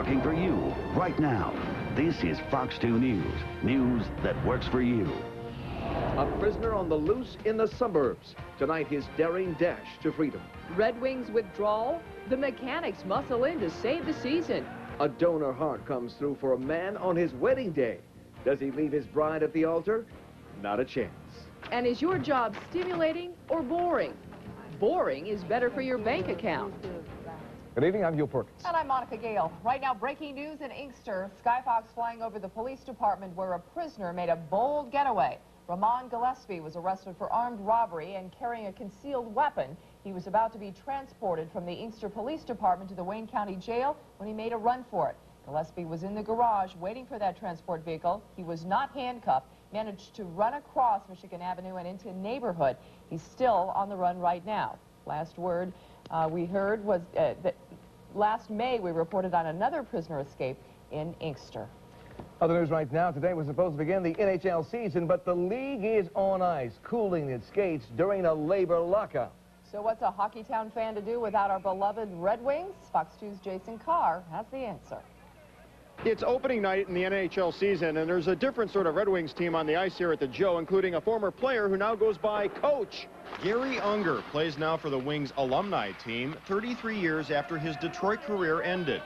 working for you right now. This is Fox 2 News. News that works for you. A prisoner on the loose in the suburbs. Tonight, his daring dash to freedom. Red Wings withdrawal. The Mechanics muscle in to save the season. A donor heart comes through for a man on his wedding day. Does he leave his bride at the altar? Not a chance. And is your job stimulating or boring? Boring is better for your bank account. Good evening, I'm Huel Perkins. And I'm Monica Gayle. Right now, breaking news in Inkster. Skyfox flying over the police department where a prisoner made a bold getaway. Ramon Gillespie was arrested for armed robbery and carrying a concealed weapon. He was about to be transported from the Inkster Police Department to the Wayne County Jail when he made a run for it. Gillespie was in the garage waiting for that transport vehicle. He was not handcuffed, managed to run across Michigan Avenue and into a neighborhood. He's still on the run right now. Last word we heard was that last May we reported on another prisoner escape in Inkster. Other news right now. Today was supposed to begin the NHL season, but the league is on ice, cooling its skates during a labor lockout. So what's a Hockeytown fan to do without our beloved Red Wings? Fox 2's Jason Carr has the answer. It's opening night in the NHL season, and there's a different sort of Red Wings team on the ice here at the Joe, including a former player who now goes by Coach. Gary Unger plays now for the Wings alumni team 33 years after his Detroit career ended.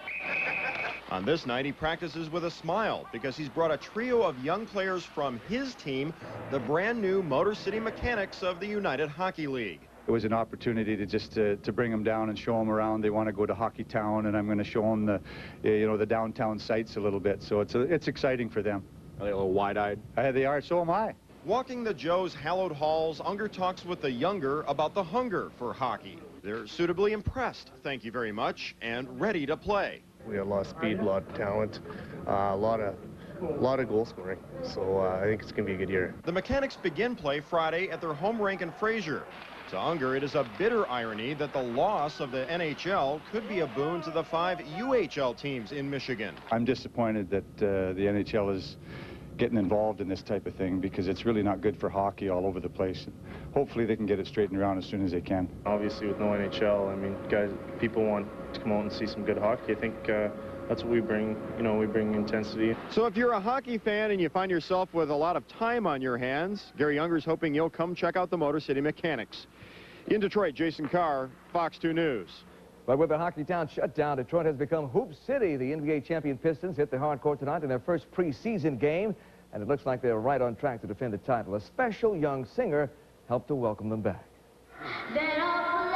On this night, he practices with a smile because he's brought a trio of young players from his team, the brand new Motor City Mechanics of the United Hockey League. It was an opportunity to just to bring them down and show them around. They want to go to Hockeytown, and I'm going to show them the, the downtown sights a little bit. So it's exciting for them. Are they a little wide-eyed? They are. So am I. Walking the Joe's hallowed halls, Unger talks with the younger about the hunger for hockey. They're suitably impressed, thank you very much, and ready to play. We have a lot of speed, a lot of talent, a lot of goal scoring. So I think it's going to be a good year. The Mechanics begin play Friday at their home rink in Fraser. To Unger, it is a bitter irony that the loss of the NHL could be a boon to the 5 UHL teams in Michigan. I'm disappointed that the NHL is getting involved in this type of thing because it's really not good for hockey all over the place. Hopefully they can get it straightened around as soon as they can. Obviously with no NHL, I mean, guys, people want to come out and see some good hockey. I think that's what we bring, we bring intensity. So if you're a hockey fan and you find yourself with a lot of time on your hands, Gary Unger's hoping you'll come check out the Motor City Mechanics. In Detroit, Jason Carr, Fox 2 News. But with the Hockeytown shutdown, Detroit has become Hoop City. The NBA champion Pistons hit the hard court tonight in their first preseason game, and it looks like they're right on track to defend the title. A special young singer helped to welcome them back. That old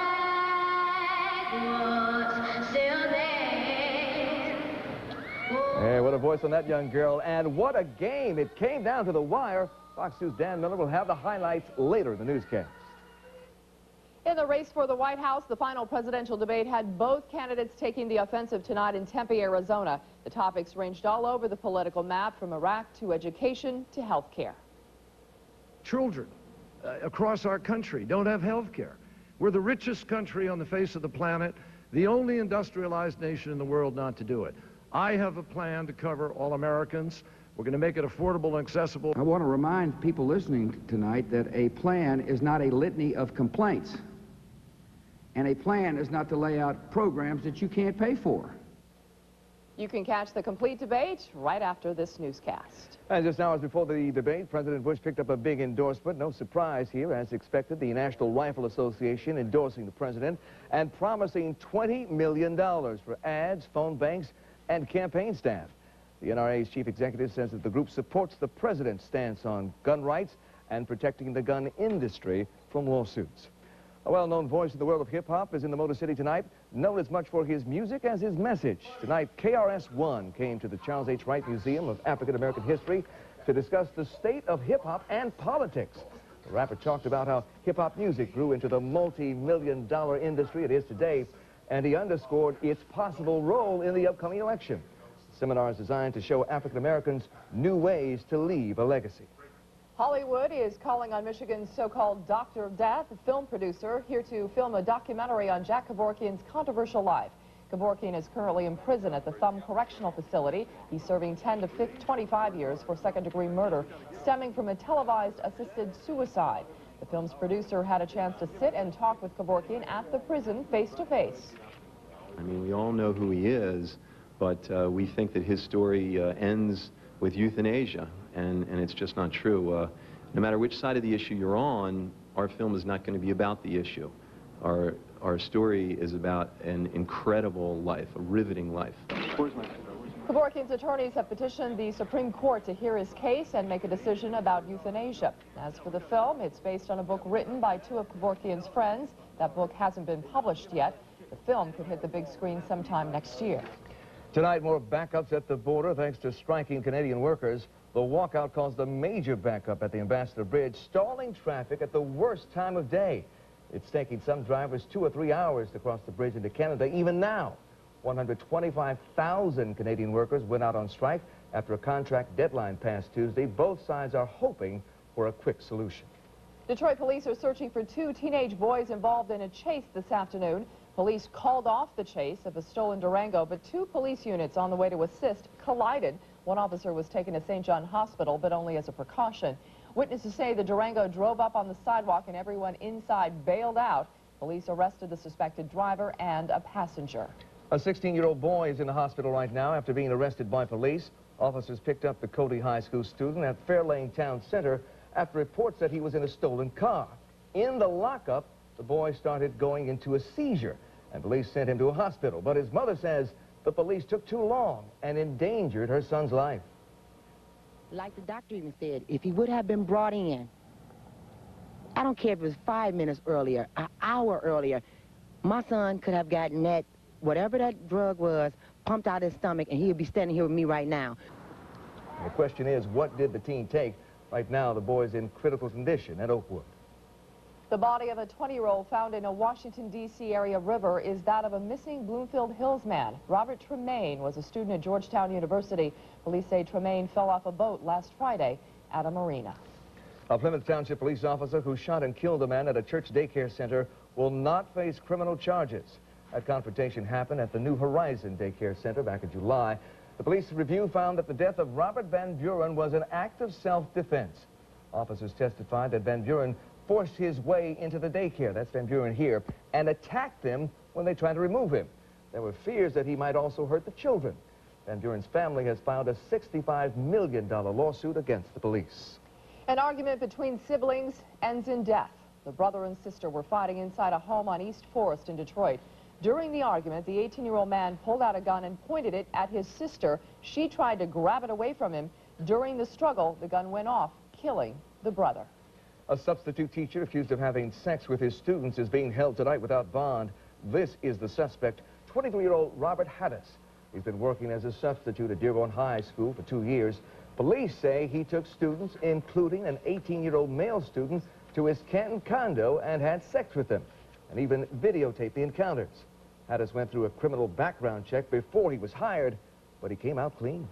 flag was still there. Hey, what a voice on that young girl, and what a game. It came down to the wire. Fox 2's Dan Miller will have the highlights later in the newscast. In the race for the White House, the final presidential debate had both candidates taking the offensive tonight in Tempe, Arizona. The topics ranged all over the political map, from Iraq to education to health care. Children across our country don't have health care. We're the richest country on the face of the planet, the only industrialized nation in the world not to do it. I have a plan to cover all Americans. We're going to make it affordable and accessible. I want to remind people listening tonight that a plan is not a litany of complaints. And a plan is not to lay out programs that you can't pay for. You can catch the complete debate right after this newscast. And just hours before the debate, President Bush picked up a big endorsement. No surprise here, as expected, the National Rifle Association endorsing the president and promising $20 million for ads, phone banks, and campaign staff. The NRA's chief executive says that the group supports the president's stance on gun rights and protecting the gun industry from lawsuits. A well-known voice in the world of hip-hop is in the Motor City tonight, known as much for his music as his message. Tonight, KRS-One came to the Charles H. Wright Museum of African American History to discuss the state of hip-hop and politics. The rapper talked about how hip-hop music grew into the multi-million-dollar industry it is today, and he underscored its possible role in the upcoming election. The seminar is designed to show African Americans new ways to leave a legacy. Hollywood is calling on Michigan's so-called Doctor of Death, a film producer, here to film a documentary on Jack Kevorkian's controversial life. Kevorkian is currently in prison at the Thumb Correctional Facility. He's serving 10 to 25 years for second-degree murder stemming from a televised assisted suicide. The film's producer had a chance to sit and talk with Kevorkian at the prison face-to-face. I mean, we all know who he is. but we think that his story ends with euthanasia, and it's just not true. No matter which side of the issue you're on, our film is not going to be about the issue. Our story is about an incredible life, a riveting life. Kevorkian's attorneys have petitioned the Supreme Court to hear his case and make a decision about euthanasia. As for the film, it's based on a book written by two of Kevorkian's friends. That book hasn't been published yet. The film could hit the big screen sometime next year. Tonight, more backups at the border thanks to striking Canadian workers. The walkout caused a major backup at the Ambassador Bridge, stalling traffic at the worst time of day. It's taking some drivers 2 or 3 hours to cross the bridge into Canada. Even now, 125,000 Canadian workers went out on strike after a contract deadline passed Tuesday. Both sides are hoping for a quick solution. Detroit police are searching for 2 teenage boys involved in a chase this afternoon. Police called off the chase of a stolen Durango, but 2 police units on the way to assist collided. One officer was taken to St. John Hospital, but only as a precaution. Witnesses say the Durango drove up on the sidewalk and everyone inside bailed out. Police arrested the suspected driver and a passenger. A 16-year-old boy is in the hospital right now after being arrested by police. Officers picked up the Cody High School student at Fairlane Town Center after reports that he was in a stolen car. In the lockup, the boy started going into a seizure, and police sent him to a hospital. But his mother says the police took too long and endangered her son's life. Like the doctor even said, if he would have been brought in, I don't care if it was 5 minutes earlier, an hour earlier, my son could have gotten that, whatever that drug was, pumped out his stomach, and he would be standing here with me right now. And the question is, what did the teen take? Right now, the boy's in critical condition at Oakwood. The body of a 20-year-old found in a Washington, D.C. area river is that of a missing Bloomfield Hills man. Robert Tremaine was a student at Georgetown University. Police say Tremaine fell off a boat last Friday at a marina. A Plymouth Township police officer who shot and killed a man at a church daycare center will not face criminal charges. That confrontation happened at the New Horizon Daycare Center back in July. The police review found that the death of Robert Van Buren was an act of self-defense. Officers testified that Van Buren forced his way into the daycare, that's Van Buren here, and attacked them when they tried to remove him. There were fears that he might also hurt the children. Van Buren's family has filed a $65 million lawsuit against the police. An argument between siblings ends in death. The brother and sister were fighting inside a home on East Forest in Detroit. During the argument, the 18-year-old man pulled out a gun and pointed it at his sister. She tried to grab it away from him. During the struggle, the gun went off, killing the brother. A substitute teacher accused of having sex with his students is being held tonight without bond. This is the suspect, 23-year-old Robert Haddis. He's been working as a substitute at Dearborn High School for 2 years. Police say he took students, including an 18-year-old male student, to his Canton condo and had sex with them, and even videotaped the encounters. Haddis went through a criminal background check before he was hired, but he came out clean.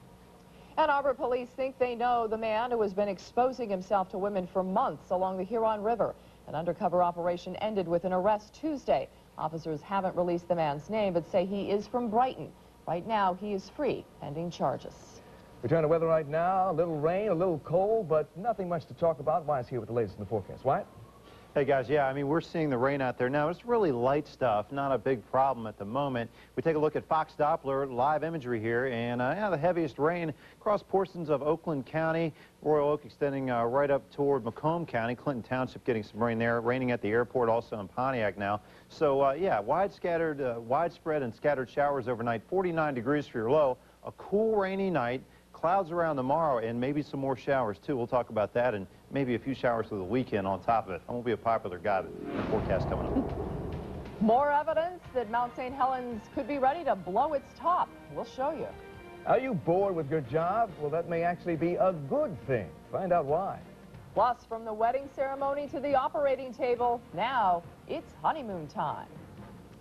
Ann Arbor police think they know the man who has been exposing himself to women for months along the Huron River. An undercover operation ended with an arrest Tuesday. Officers haven't released the man's name, but say he is from Brighton. Right now, he is free, pending charges. We turn to weather right now. A little rain, a little cold, but nothing much to talk about. Wyatt's here with the latest in the forecast. Wyatt? Hey guys, yeah, I mean, we're seeing the rain out there now. It's really light stuff, not a big problem at the moment. We take a look at Fox Doppler live imagery here, and yeah, the heaviest rain across portions of Oakland County, Royal Oak extending right up toward Macomb County, Clinton Township getting some rain there, raining at the airport, also in Pontiac now. So yeah, widespread and scattered showers overnight, 49 degrees for your low, a cool rainy night. Clouds around tomorrow and maybe some more showers too. We'll talk about that, and maybe a few showers for the weekend on top of it. I won't be a popular guy, but the forecast coming up. More evidence that Mount St. Helens could be ready to blow its top. We'll show you. Are you bored with your job? Well, that may actually be a good thing. Find out why. Plus, from the wedding ceremony to the operating table, now it's honeymoon time.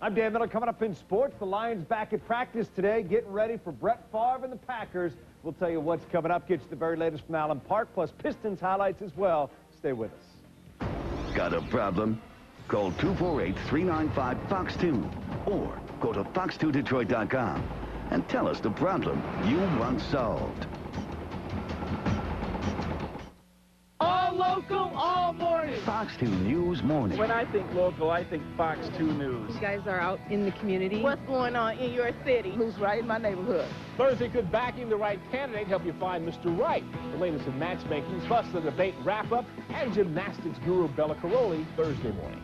I'm Dan Miller. Coming up in sports, the Lions back at practice today, getting ready for Brett Favre and the Packers. We'll tell you what's coming up, get you the very latest from Allen Park, plus Pistons highlights as well. Stay with us. Got a problem? Call 248-395-FOX2 or go to fox2detroit.com and tell us the problem you want solved. All over local all morning. Fox 2 News Morning. When I think local, I think Fox 2 News. You guys are out in the community. What's going on in your city? Who's right in my neighborhood? Thursday, could backing the right candidate help you find Mr. Right? The latest in matchmaking, plus the debate wrap-up, and gymnastics guru Bella Caroli Thursday morning.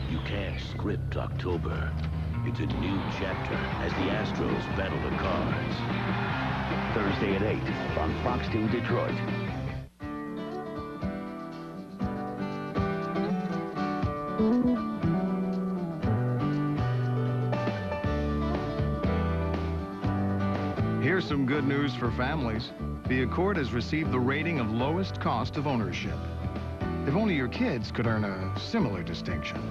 You can't script October. It's a new chapter as the Astros battle the Cards. Thursday at 8 on Fox 2 Detroit. Here's some good news for families. The Accord has received the rating of lowest cost of ownership. If only your kids could earn a similar distinction.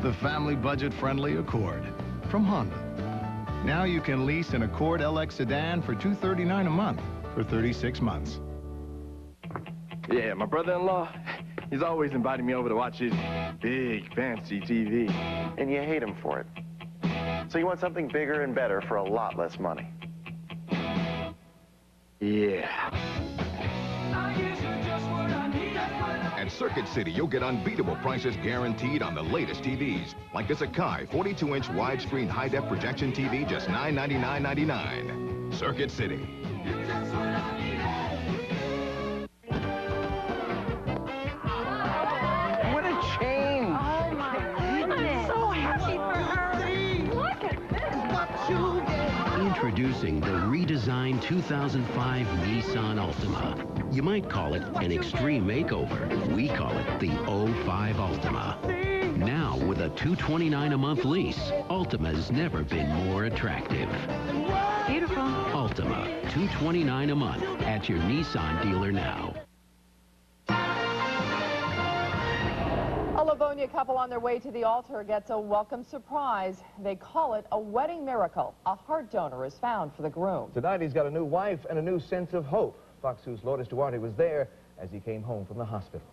The family budget-friendly Accord from Honda. Now you can lease an Accord LX sedan for $239 a month for 36 months. Yeah, my brother-in-law, he's always inviting me over to watch his big, fancy TV. And you hate him for it. So you want something bigger and better for a lot less money. Yeah. At Circuit City, you'll get unbeatable prices guaranteed on the latest TVs. Like this Akai 42-inch widescreen high-def projection TV, just $999.99. Circuit City. What a change. Oh, my goodness. I'm so happy for her. Look at this. What you get. Introducing the redesigned 2005 Nissan Altima. You might call it an extreme makeover. We call it the 05 Altima. Now, with a $229 a month lease, Altima's never been more attractive. Beautiful. Altima, $229 a month at your Nissan dealer now. A Livonia couple on their way to the altar gets a welcome surprise. They call it a wedding miracle. A heart donor is found for the groom. Tonight he's got a new wife and a new sense of hope. Fox 2's Lourdes Duarte was there as he came home from the hospital.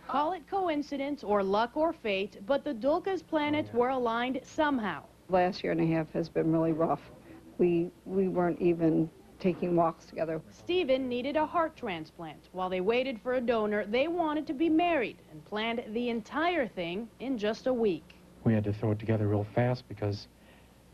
Call it coincidence or luck or fate, but the Dulca's planets were aligned somehow. Last year and a half has been really rough. We weren't even taking walks together. Stephen needed a heart transplant. While they waited for a donor, they wanted to be married and planned the entire thing in just a week. We had to throw it together real fast because,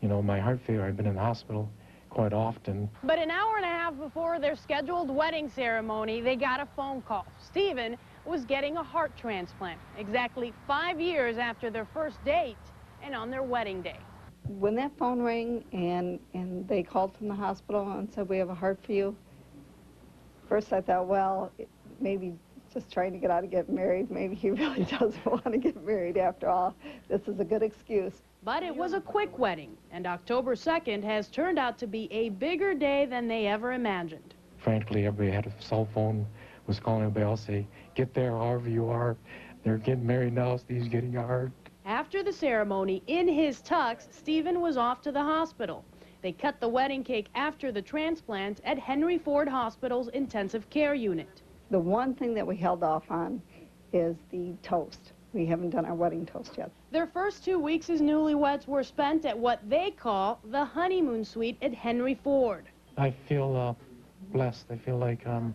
you know, my heart failure, I've been in the hospital quite often. But an hour and a half before their scheduled wedding ceremony, they got a phone call. Stephen was getting a heart transplant exactly 5 years after their first date and on their wedding day. When that phone rang and they called from the hospital and said, we have a heart for you, first I thought, well, maybe just trying to get out of getting married. Maybe he really doesn't want to get married after all. This is a good excuse. But it was a quick wedding, and October 2nd has turned out to be a bigger day than they ever imagined. Frankly, everybody had a cell phone, was calling everybody else, say, get there however you are. They're getting married now, Steve's getting a heart. After the ceremony, in his tux, Stephen was off to the hospital. They cut the wedding cake after the transplant at Henry Ford Hospital's intensive care unit. The one thing that we held off on is the toast. We haven't done our wedding toast yet. Their first 2 weeks as newlyweds were spent at what they call the honeymoon suite at Henry Ford. I feel blessed. I feel like, you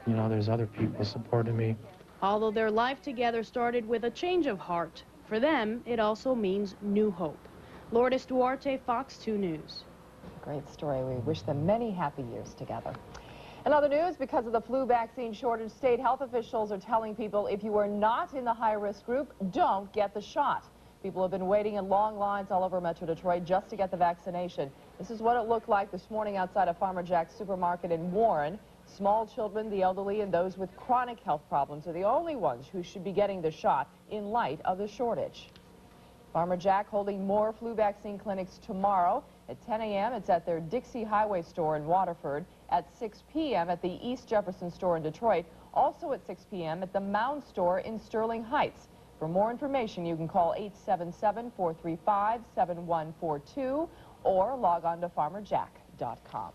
know, there's other people supporting me. Although their life together started with a change of heart, for them, it also means new hope. Lourdes Duarte, Fox 2 News. Great story. We wish them many happy years together. In other news, because of the flu vaccine shortage, state health officials are telling people if you are not in the high-risk group, don't get the shot. People have been waiting in long lines all over Metro Detroit just to get the vaccination. This is what it looked like this morning outside of Farmer Jack's supermarket in Warren. Small children, the elderly, and those with chronic health problems are the only ones who should be getting the shot in light of the shortage. Farmer Jack holding more flu vaccine clinics tomorrow. At 10 a.m., it's at their Dixie Highway store in Waterford. At 6 p.m. at the East Jefferson store in Detroit. Also at 6 p.m. at the Mound store in Sterling Heights. For more information, you can call 877-435-7142 or log on to farmerjack.com.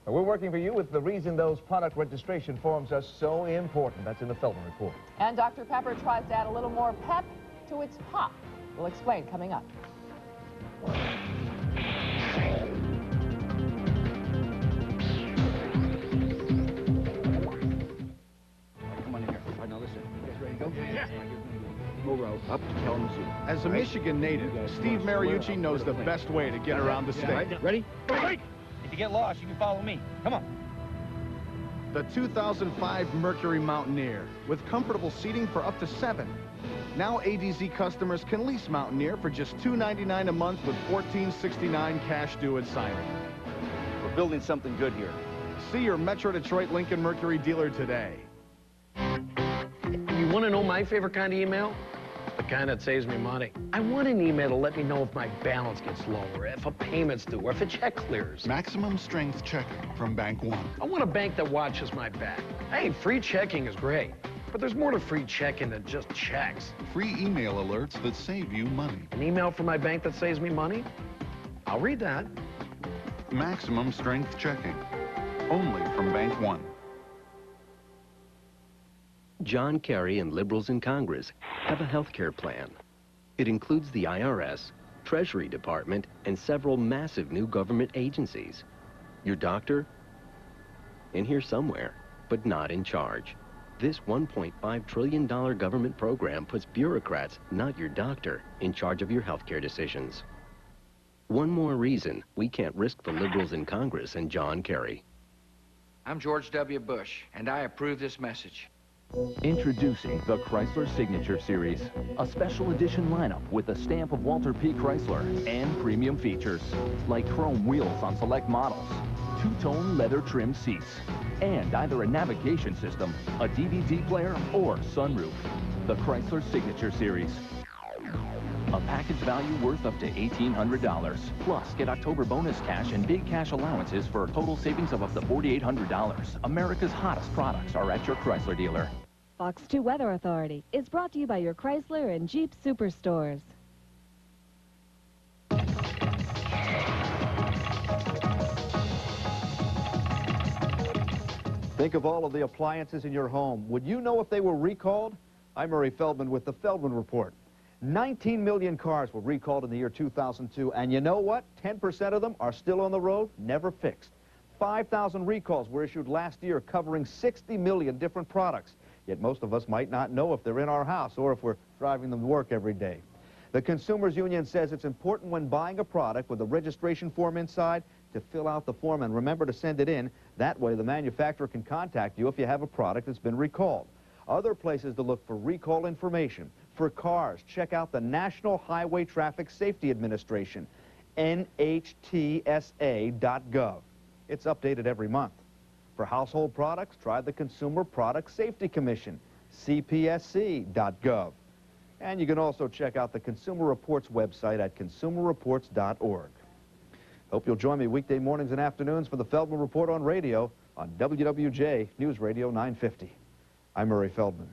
We're working for you with the reason those product registration forms are so important. That's in the Feldman Report. And Dr. Pepper tries to add a little more pep to its pop. We'll explain coming up. Up to Kalamazoo. As a Michigan native, Steve Mariucci knows the best way to get around the state. Ready? Wait! If you get lost, you can follow me. Come on. The 2005 Mercury Mountaineer, with comfortable seating for up to 7. Now ADZ customers can lease Mountaineer for just $299 a month with $14.69 cash due at signing. We're building something good here. See your Metro Detroit Lincoln Mercury dealer today. You want to know my favorite kind of email? The kind that saves me money. I want an email to let me know if my balance gets lower, if a payment's due, or if a check clears. Maximum strength checking from Bank One. I want a bank that watches my back. Hey, free checking is great, but there's more to free checking than just checks. Free email alerts that save you money. An email from my bank that saves me money? I'll read that. Maximum strength checking. Only from Bank One. John Kerry and liberals in Congress have a health care plan. It includes the IRS, Treasury Department, and several massive new government agencies. Your doctor? In here somewhere, but not in charge. This $1.5 trillion government program puts bureaucrats, not your doctor, in charge of your health care decisions. One more reason we can't risk the liberals in Congress and John Kerry. I'm George W. Bush, and I approve this message. Introducing the Chrysler Signature Series, a special edition lineup with the stamp of Walter P. Chrysler and premium features, like chrome wheels on select models, two-tone leather trim seats, and either a navigation system, a DVD player, or sunroof. The Chrysler Signature Series. A package value worth up to $1,800. Plus, get October bonus cash and big cash allowances for a total savings of up to $4,800. America's hottest products are at your Chrysler dealer. Fox 2 Weather Authority is brought to you by your Chrysler and Jeep Superstores. Think of all of the appliances in your home. Would you know if they were recalled? I'm Murray Feldman with the Feldman Report. 19 million cars were recalled in the year 2002, and you know what? 10% of them are still on the road, never fixed. 5,000 recalls were issued last year, covering 60 million different products. Yet most of us might not know if they're in our house or if we're driving them to work every day. The Consumers Union says it's important when buying a product with a registration form inside to fill out the form and remember to send it in. That way the manufacturer can contact you if you have a product that's been recalled. Other places to look for recall information. For cars, check out the National Highway Traffic Safety Administration, NHTSA.gov. It's updated every month. For household products, try the Consumer Product Safety Commission, CPSC.gov. And you can also check out the Consumer Reports website at consumerreports.org. Hope you'll join me weekday mornings and afternoons for the Feldman Report on radio on WWJ News Radio 950. I'm Murray Feldman.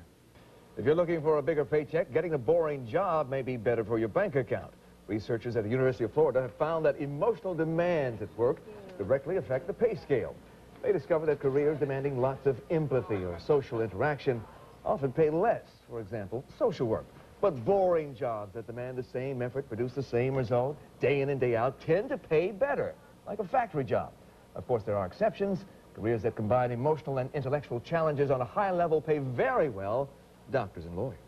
If you're looking for a bigger paycheck, getting a boring job may be better for your bank account. Researchers at the University of Florida have found that emotional demands at work directly affect the pay scale. They discovered that careers demanding lots of empathy or social interaction often pay less, for example, social work. But boring jobs that demand the same effort, produce the same result, day in and day out, tend to pay better, like a factory job. Of course, there are exceptions. Careers that combine emotional and intellectual challenges on a high level pay very well. Doctors and lawyers.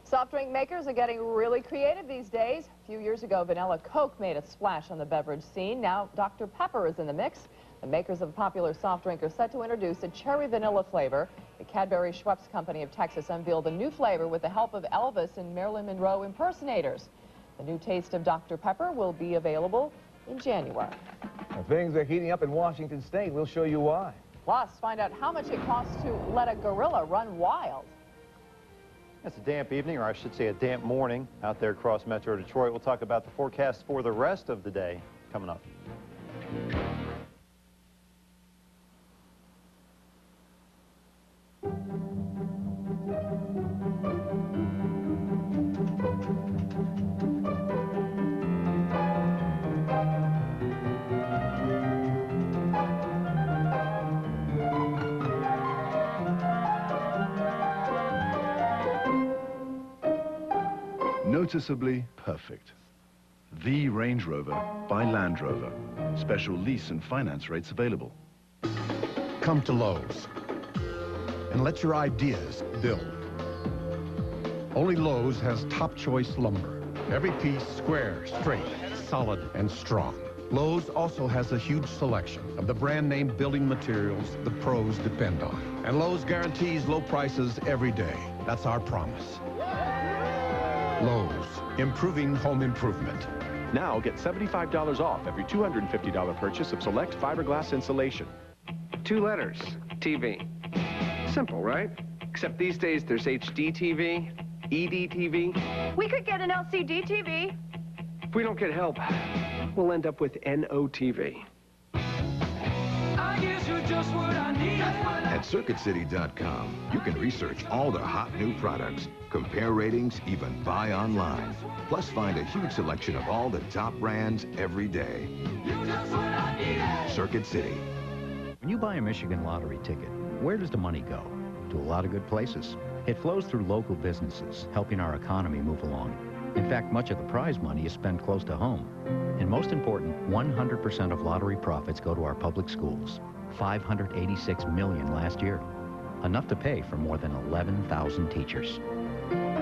Soft drink makers are getting really creative these days. A few years ago, vanilla Coke made a splash on the beverage scene. Now, Dr. Pepper is in the mix. The makers of the popular soft drink are set to introduce a cherry vanilla flavor. The Cadbury Schweppes Company of Texas unveiled a new flavor with the help of Elvis and Marilyn Monroe impersonators. The new taste of Dr. Pepper will be available in January. Now, things are heating up in Washington State. We'll show you why. Plus, find out how much it costs to let a gorilla run wild. It's a damp evening, or I should say a damp morning out there across Metro Detroit. We'll talk about the forecast for the rest of the day coming up. Noticeably perfect. The Range Rover by Land Rover. Special lease and finance rates available. Come to Lowe's and let your ideas build. Only Lowe's has top choice lumber. Every piece square, straight, solid, and strong. Lowe's also has a huge selection of the brand name building materials the pros depend on. And Lowe's guarantees low prices every day. That's our promise. Lowe's, improving home improvement. Now get $75 off every $250 purchase of select fiberglass insulation. 2 letters, TV. Simple, right? Except these days there's HD TV, ED TV. We could get an LCD TV. If we don't get help, we'll end up with NOTV. At CircuitCity.com, you can research all the hot new products, compare ratings, even buy online. Plus, find a huge selection of all the top brands every day. Circuit City. When you buy a Michigan lottery ticket, where does the money go? To a lot of good places. It flows through local businesses, helping our economy move along. In fact, much of the prize money is spent close to home. And most important, 100% of lottery profits go to our public schools. $586 million last year. Enough to pay for more than 11,000 teachers.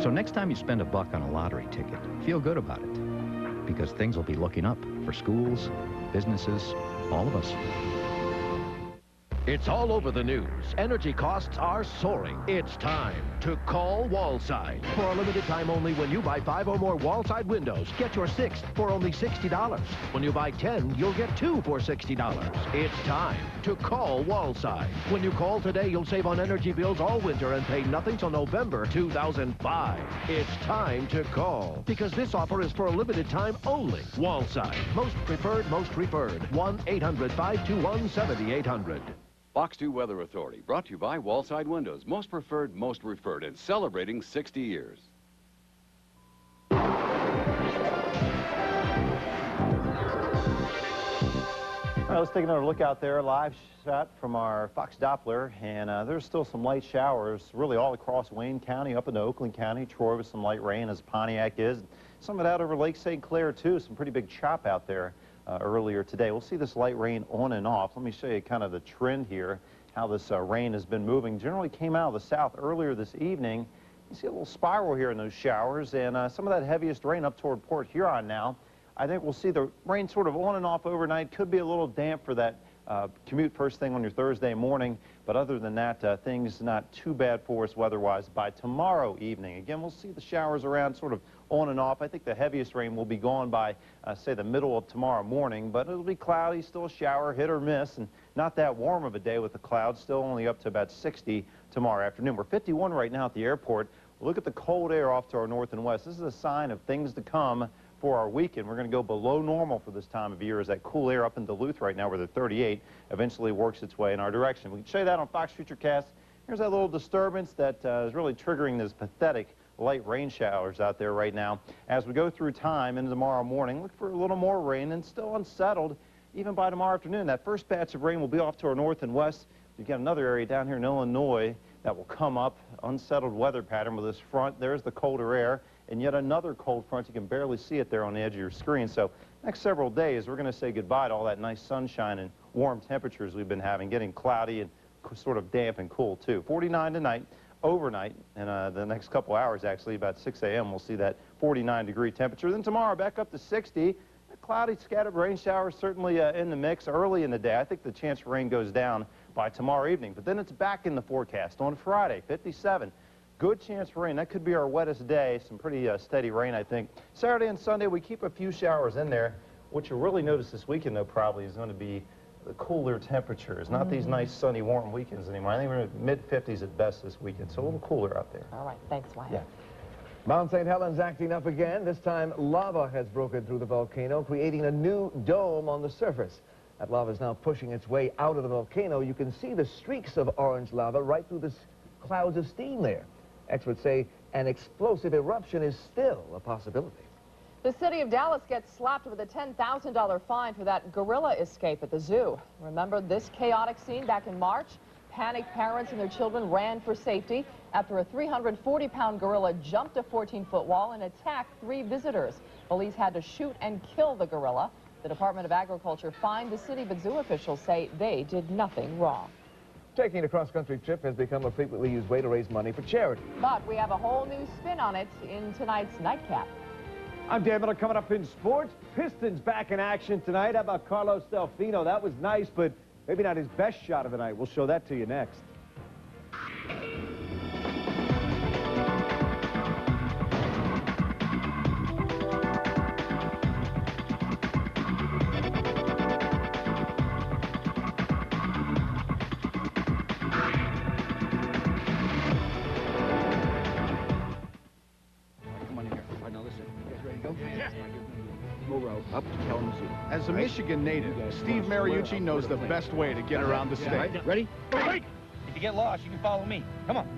So next time you spend $1 on a lottery ticket, feel good about it. Because things will be looking up for schools, businesses, all of us. It's all over the news. Energy costs are soaring. It's time to call Wallside. For a limited time only, when you buy 5 or more Wallside windows, get your 6th for only $60. When you buy 10, you'll get 2 for $60. It's time to call Wallside. When you call today, you'll save on energy bills all winter and pay nothing till November 2005. It's time to call, because this offer is for a limited time only. Wallside. Most preferred, most referred. 1-800-521-7800. Fox 2 Weather Authority, brought to you by Wallside Windows, most preferred, most referred, and celebrating 60 years. All right, let's take another look out there. Live shot from our Fox Doppler, and there's still some light showers really all across Wayne County, up into Oakland County, Troy with some light rain as Pontiac is. Some of it out over Lake St. Clair, too. Some pretty big chop out there. Earlier today. We'll see this light rain on and off. Let me show you kind of the trend here, how this rain has been moving. Generally came out of the south earlier this evening. You see a little spiral here in those showers, and some of that heaviest rain up toward Port Huron now. I think we'll see the rain sort of on and off overnight. Could be a little damp for that commute first thing on your Thursday morning, but other than that, things not too bad for us weather-wise by tomorrow evening. Again, we'll see the showers around sort of on and off. I think the heaviest rain will be gone by, say, the middle of tomorrow morning, but it'll be cloudy, still a shower, hit or miss, and not that warm of a day with the clouds, still only up to about 60 tomorrow afternoon. We're 51 right now at the airport. Look at the cold air off to our north and west. This is a sign of things to come for our weekend. We're going to go below normal for this time of year as that cool air up in Duluth right now where the 38 eventually works its way in our direction. We can show you that on Fox Futurecast. Here's that little disturbance that is really triggering this pathetic light rain showers out there right now. As we go through time into tomorrow morning, look for a little more rain and still unsettled even by tomorrow afternoon. That first batch of rain will be off to our north and west. You've got another area down here in Illinois that will come up, unsettled weather pattern with this front. There's the colder air, and yet another cold front. You can barely see it there on the edge of your screen. So next several days, we're going to say goodbye to all that nice sunshine and warm temperatures we've been having, getting cloudy and sort of damp and cool, too. 49 tonight. Overnight, and the next couple hours, actually, about 6 a.m., we'll see that 49-degree temperature. Then tomorrow, back up to 60. Cloudy, scattered rain showers certainly in the mix early in the day. I think the chance for rain goes down by tomorrow evening, but then it's back in the forecast on Friday, 57. Good chance for rain. That could be our wettest day. Some pretty steady rain, I think. Saturday and Sunday, we keep a few showers in there. What you'll really notice this weekend, though, probably is going to be the cooler temperatures, not these nice sunny warm weekends anymore. I think we're in mid-50s at best this weekend, so a little cooler out there. All right, thanks, Wyatt. Yeah. Mount St. Helens acting up again. This time lava has broken through the volcano, creating a new dome on the surface. That lava is now pushing its way out of the volcano. You can see the streaks of orange lava right through the clouds of steam there. Experts say an explosive eruption is still a possibility. The city of Dallas gets slapped with a $10,000 fine for that gorilla escape at the zoo. Remember this chaotic scene back in March? Panicked parents and their children ran for safety after a 340-pound gorilla jumped a 14-foot wall and attacked 3 visitors. Police had to shoot and kill the gorilla. The Department of Agriculture fined the city, but zoo officials say they did nothing wrong. Taking a cross-country trip has become a frequently used way to raise money for charity. But we have a whole new spin on it in tonight's Nightcap. I'm Dan Miller. Coming up in sports, Pistons back in action tonight. How about Carlos Delfino? That was nice, but maybe not his best shot of the night. We'll show that to you next. As a Michigan native, Steve Mariucci knows the best way to get around the state. Ready? If you get lost, you can follow me. Come on.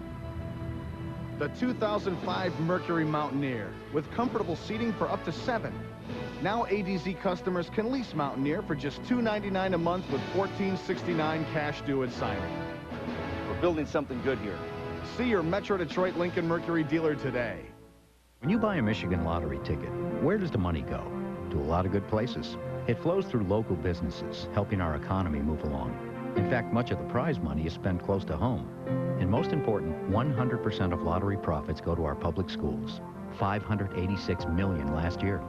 The 2005 Mercury Mountaineer, with comfortable seating for up to 7. Now ADZ customers can lease Mountaineer for just $299 a month with $14.69 cash due at signing. We're building something good here. See your Metro Detroit Lincoln Mercury dealer today. When you buy a Michigan lottery ticket, where does the money go? To a lot of good places. It flows through local businesses, helping our economy move along. In fact, much of the prize money is spent close to home. And most important, 100% of lottery profits go to our public schools. $586 million last year.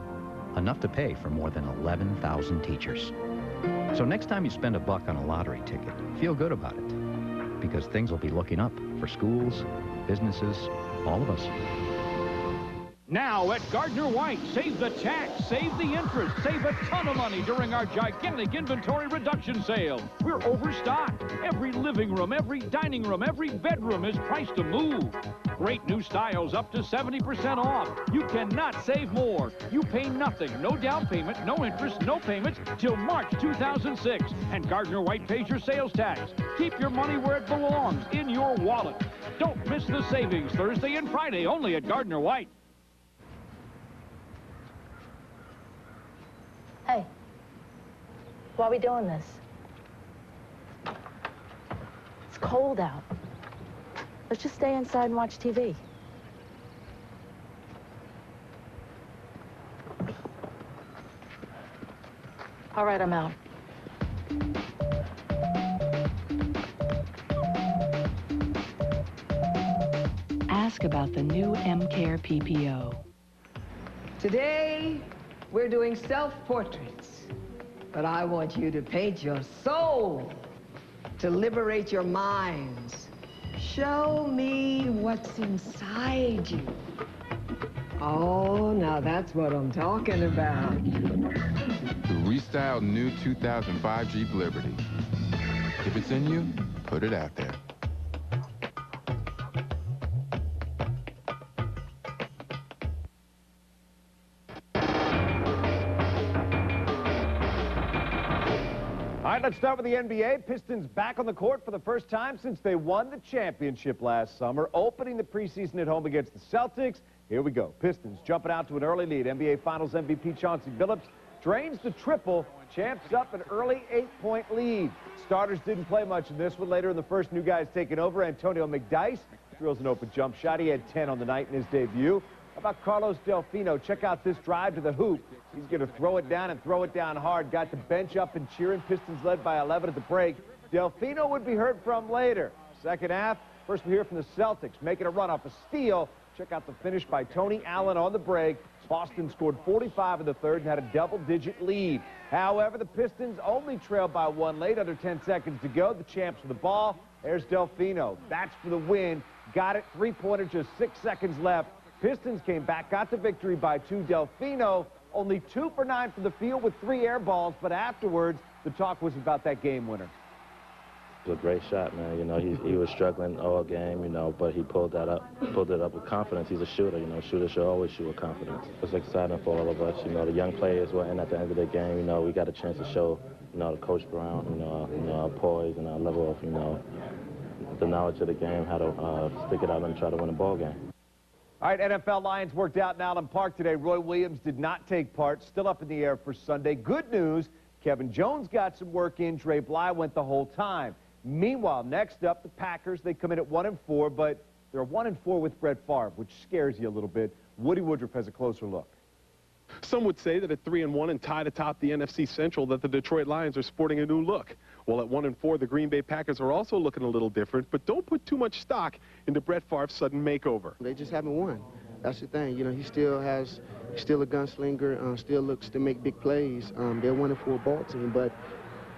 Enough to pay for more than 11,000 teachers. So next time you spend $1 on a lottery ticket, feel good about it. Because things will be looking up for schools, businesses, all of us. Now at Gardner White, save the tax, save the interest, save a ton of money during our gigantic inventory reduction sale. We're overstocked. Every living room, every dining room, every bedroom is priced to move. Great new styles up to 70% off. You cannot save more. You pay nothing, no down payment, no interest, no payments till March 2006. And Gardner White pays your sales tax. Keep your money where it belongs, in your wallet. Don't miss the savings Thursday and Friday only at Gardner White. Hey, why are we doing this? It's cold out. Let's just stay inside and watch TV. All right, I'm out. Ask about the new M-Care PPO. Today, we're doing self-portraits, but I want you to paint your soul, to liberate your minds. Show me what's inside you. Oh, now that's what I'm talking about. The restyled new 2005 Jeep Liberty. If it's in you, put it out there. All right, let's start with the NBA. Pistons back on the court for the first time since they won the championship last summer, opening the preseason at home against the Celtics. Here we go. Pistons jumping out to an early lead. NBA Finals MVP Chauncey Billups drains the triple. Champs up an early 8-point lead. Starters didn't play much in this one. Later in the first, new guys taking over. Antonio McDyess drills an open jump shot. He had 10 on the night in his debut. How about Carlos Delfino? Check out this drive to the hoop. He's going to throw it down and throw it down hard. Got the bench up and cheering. Pistons led by 11 at the break. Delfino would be heard from later. Second half, first we hear from the Celtics, making a run off a steal. Check out the finish by Tony Allen on the break. Boston scored 45 in the third and had a double-digit lead. However, the Pistons only trailed by 1 late, under 10 seconds to go. The champs with the ball. There's Delfino. That's for the win. Got it, three-pointer, just 6 seconds left. Pistons came back, got the victory by 2. Delfino, only 2 for 9 from the field with 3 air balls, but afterwards, the talk was about that game winner. It was a great shot, man. You know, he was struggling all game, you know, but he pulled it up with confidence. He's a shooter, you know. Shooters should always shoot with confidence. It's exciting for all of us. You know, the young players were in at the end of the game. You know, we got a chance to show, you know, Coach Brown, you know, our poise and our level of, you know, the knowledge of the game, how to stick it out and try to win a ball game. All right, NFL Lions worked out in Allen Park today. Roy Williams did not take part, still up in the air for Sunday. Good news, Kevin Jones got some work in. Dre Bly went the whole time. Meanwhile, next up, the Packers. They come in at 1-4, but they're 1-4 with Brett Favre, which scares you a little bit. Woody Woodruff has a closer look. Some would say that at 3-1 and tied atop the NFC Central that the Detroit Lions are sporting a new look. While at 1-4, the Green Bay Packers are also looking a little different, but don't put too much stock into Brett Favre's sudden makeover. They just haven't won. That's the thing. You know, he's still a gunslinger, still looks to make big plays. They're 1-4 ball team, but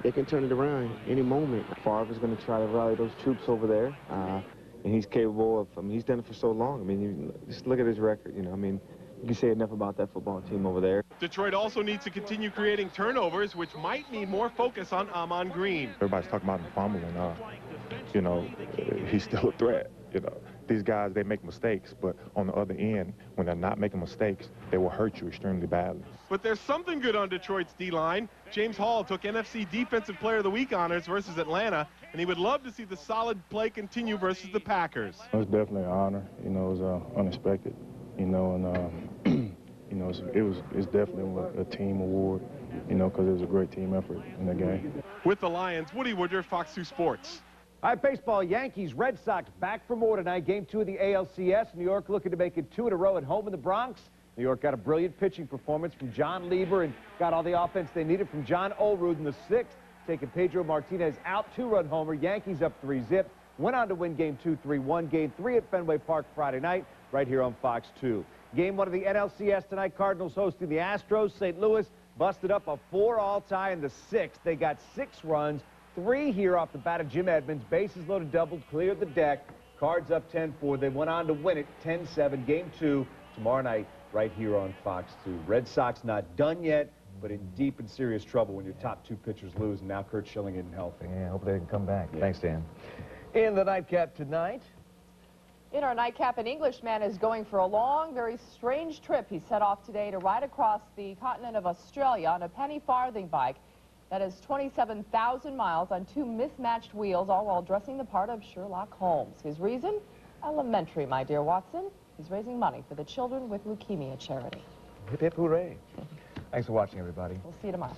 they can turn it around any moment. Favre is going to try to rally those troops over there, and he's capable of, I mean, he's done it for so long. I mean, just look at his record, you know, I mean, you can say enough about that football team over there. Detroit also needs to continue creating turnovers, which might need more focus on Ahman Green. Everybody's talking about him fumbling. You know, he's still a threat. You know, these guys, they make mistakes, but on the other end, when they're not making mistakes, they will hurt you extremely badly. But there's something good on Detroit's D-line. James Hall took NFC Defensive Player of the Week honors versus Atlanta, and he would love to see the solid play continue versus the Packers. It was definitely an honor. You know, it was unexpected. You know, and you know, it's definitely a team award. You know, because it was a great team effort in the game. With the Lions, Woody Woodruff, Fox 2 Sports. All right, baseball, Yankees, Red Sox back for more tonight. Game 2 of the ALCS. New York looking to make it 2 in a row at home in the Bronx. New York got a brilliant pitching performance from John Lieber and got all the offense they needed from John Olerud in the 6th, taking Pedro Martinez out, 2-run homer. Yankees up 3-zip. Went on to win Game 2, 3-1. Game 3 at Fenway Park Friday night, right here on Fox 2. Game 1 of the NLCS tonight, Cardinals hosting the Astros. St. Louis busted up a 4-all tie in the 6th. They got 6 runs. 3 here off the bat of Jim Edmonds. Bases loaded, doubled, cleared the deck. Cards up 10-4. They went on to win it 10-7. Game 2 tomorrow night right here on Fox 2. Red Sox not done yet, but in deep and serious trouble when your top 2 pitchers lose, and now Kurt Schilling isn't healthy. Yeah, hope they can come back. Yeah. Thanks, Dan. In the nightcap tonight. In our nightcap, an Englishman is going for a long, very strange trip. He set off today to ride across the continent of Australia on a penny farthing bike. That is 27,000 miles on 2 mismatched wheels, all while dressing the part of Sherlock Holmes. His reason? Elementary, my dear Watson. He's raising money for the Children with Leukemia charity. Hip, hip, hooray. Thanks for watching, everybody. We'll see you tomorrow.